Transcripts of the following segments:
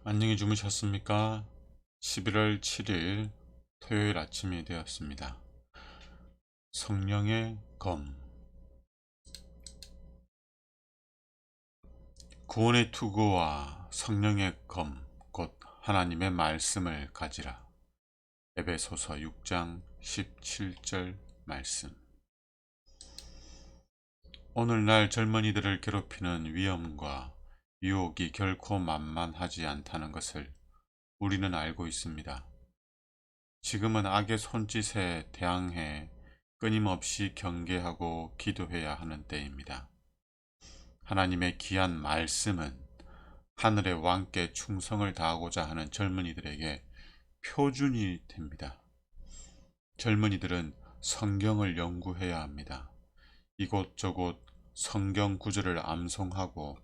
안녕히 주무셨습니까? 11월 7일 토요일 아침이 되었습니다. 성령의 검. 구원의 투구와 성령의 검, 곧 하나님의 말씀을 가지라. 에베소서 6장 17절 말씀. 오늘날 젊은이들을 괴롭히는 위험과 유혹이 결코 만만하지 않다는 것을 우리는 알고 있습니다. 지금은 악의 손짓에 대항해 끊임없이 경계하고 기도해야 하는 때입니다. 하나님의 귀한 말씀은 하늘의 왕께 충성을 다하고자 하는 젊은이들에게 표준이 됩니다. 젊은이들은 성경을 연구해야 합니다. 이곳저곳 성경 구절을 암송하고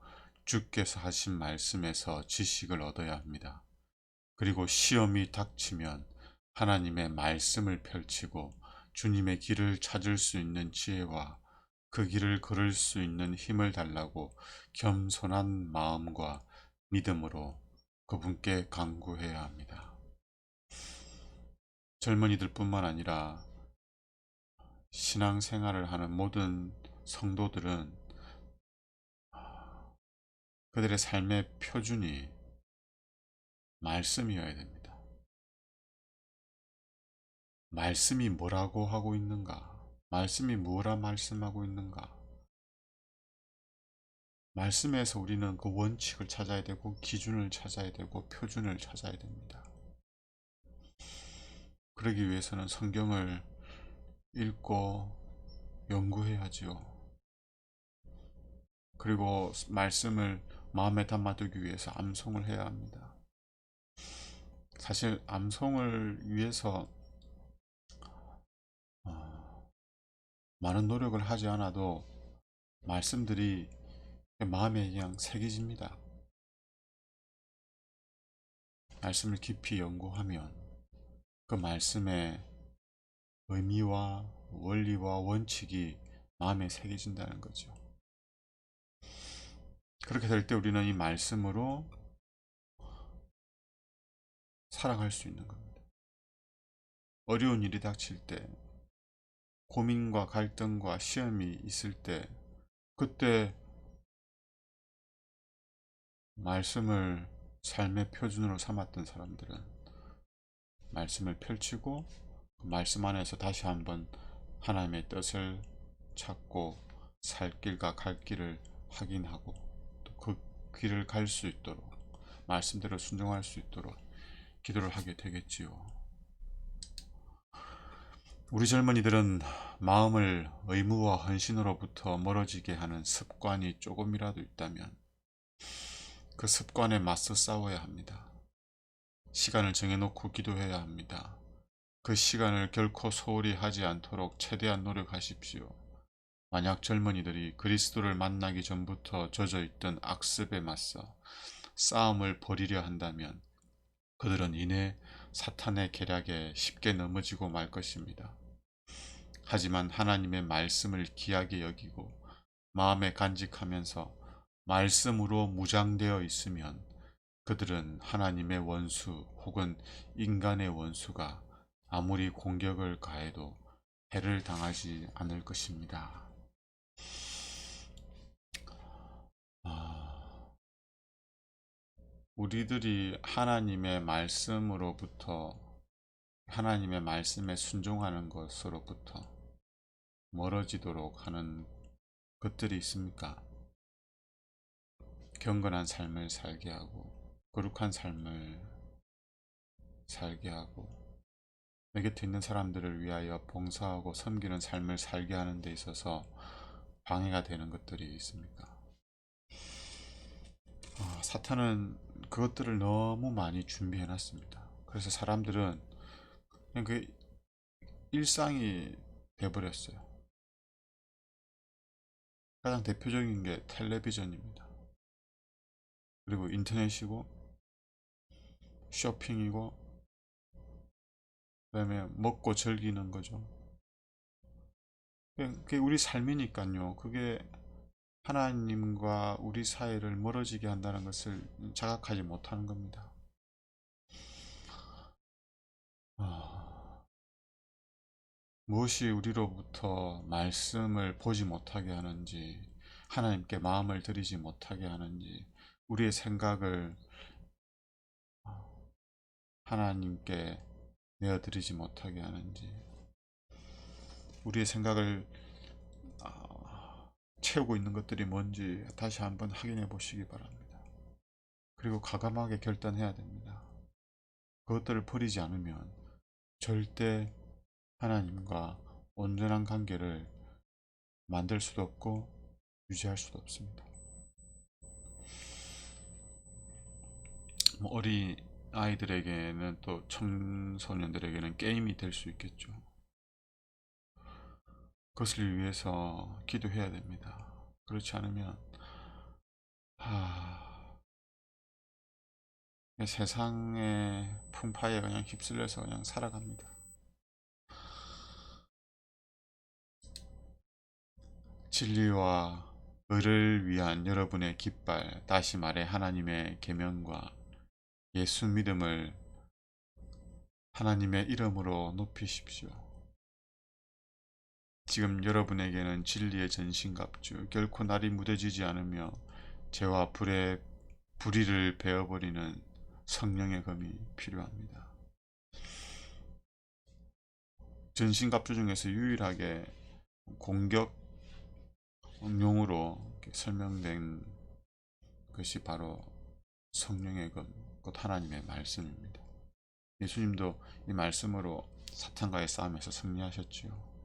주께서 하신 말씀에서 지식을 얻어야 합니다. 그리고 시험이 닥치면 하나님의 말씀을 펼치고 주님의 길을 찾을 수 있는 지혜와 그 길을 걸을 수 있는 힘을 달라고 겸손한 마음과 믿음으로 그분께 간구해야 합니다. 젊은이들 뿐만 아니라 신앙생활을 하는 모든 성도들은 그들의 삶의 표준이 말씀이어야 됩니다. 말씀이 뭐라고 하고 있는가? 말씀이 뭐라 말씀하고 있는가? 말씀에서 우리는 그 원칙을 찾아야 되고 기준을 찾아야 되고 표준을 찾아야 됩니다. 그러기 위해서는 성경을 읽고 연구해야지요. 그리고 말씀을 마음에 담아두기 위해서 암송을 해야 합니다. 사실 암송을 위해서 많은 노력을 하지 않아도 말씀들이 마음에 그냥 새겨집니다. 말씀을 깊이 연구하면 그 말씀의 의미와 원리와 원칙이 마음에 새겨진다는 거죠. 그렇게 될 때 우리는 이 말씀으로 살아갈 수 있는 겁니다. 어려운 일이 닥칠 때, 고민과 갈등과 시험이 있을 때, 그때 말씀을 삶의 표준으로 삼았던 사람들은 말씀을 펼치고 그 말씀 안에서 다시 한번 하나님의 뜻을 찾고 살 길과 갈 길을 확인하고 또 그 길을 갈 수 있도록 말씀대로 순종할 수 있도록 기도를 하게 되겠지요. 우리 젊은이들은 마음을 의무와 헌신으로부터 멀어지게 하는 습관이 조금이라도 있다면 그 습관에 맞서 싸워야 합니다. 시간을 정해놓고 기도해야 합니다. 그 시간을 결코 소홀히 하지 않도록 최대한 노력하십시오. 만약 젊은이들이 그리스도를 만나기 전부터 젖어있던 악습에 맞서 싸움을 벌이려 한다면 그들은 이내 사탄의 계략에 쉽게 넘어지고 말 것입니다. 하지만 하나님의 말씀을 귀하게 여기고 마음에 간직하면서 말씀으로 무장되어 있으면 그들은 하나님의 원수 혹은 인간의 원수가 아무리 공격을 가해도 해를 당하지 않을 것입니다. 우리들이 하나님의 말씀으로부터 하나님의 말씀에 순종하는 것으로부터 멀어지도록 하는 것들이 있습니까? 경건한 삶을 살게 하고 거룩한 삶을 살게 하고 내 곁에 있는 사람들을 위하여 봉사하고 섬기는 삶을 살게 하는 데 있어서 방해가 되는 것들이 있습니까? 사탄은 그것들을 너무 많이 준비해 놨습니다. 그래서 사람들은 그냥 그 일상이 돼버렸어요. 가장 대표적인 게 텔레비전입니다. 그리고 인터넷이고 쇼핑이고 그다음에 먹고 즐기는 거죠. 그게 우리 삶이니까요. 그게 하나님과 우리 사이를 멀어지게 한다는 것을 자각하지 못하는 겁니다. 무엇이 우리로부터 말씀을 보지 못하게 하는지, 하나님께 마음을 들이지 못하게 하는지, 우리의 생각을 하나님께 내어드리지 못하게 하는지, 우리의 생각을 채우고 있는 것들이 뭔지 다시 한번 확인해 보시기 바랍니다. 그리고 과감하게 결단해야 됩니다. 그것들을 버리지 않으면 절대 하나님과 온전한 관계를 만들 수도 없고 유지할 수도 없습니다. 어린 아이들에게는, 또 청소년들에게는 게임이 될 수 있겠죠. 그것을 위해서 기도해야 됩니다. 그렇지 않으면 세상의 풍파에 그냥 휩쓸려서 그냥 살아갑니다. 진리와 의를 위한 여러분의 깃발, 다시 말해 하나님의 계명과 예수 믿음을 하나님의 이름으로 높이십시오. 지금 여러분에게는 진리의 전신갑주, 결코 날이 무뎌지지 않으며 죄와 불의 불의를 베어버리는 성령의 검이 필요합니다. 전신갑주 중에서 유일하게 공격용으로 설명된 것이 바로 성령의 검, 곧 하나님의 말씀입니다. 예수님도 이 말씀으로 사탄과의 싸움에서 승리하셨지요.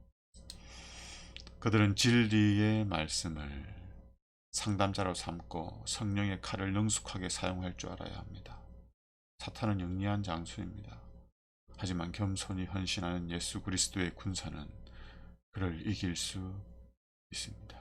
그들은 진리의 말씀을 상담자로 삼고 성령의 칼을 능숙하게 사용할 줄 알아야 합니다. 사탄은 영리한 장수입니다. 하지만 겸손히 헌신하는 예수 그리스도의 군사는 그를 이길 수 있습니다.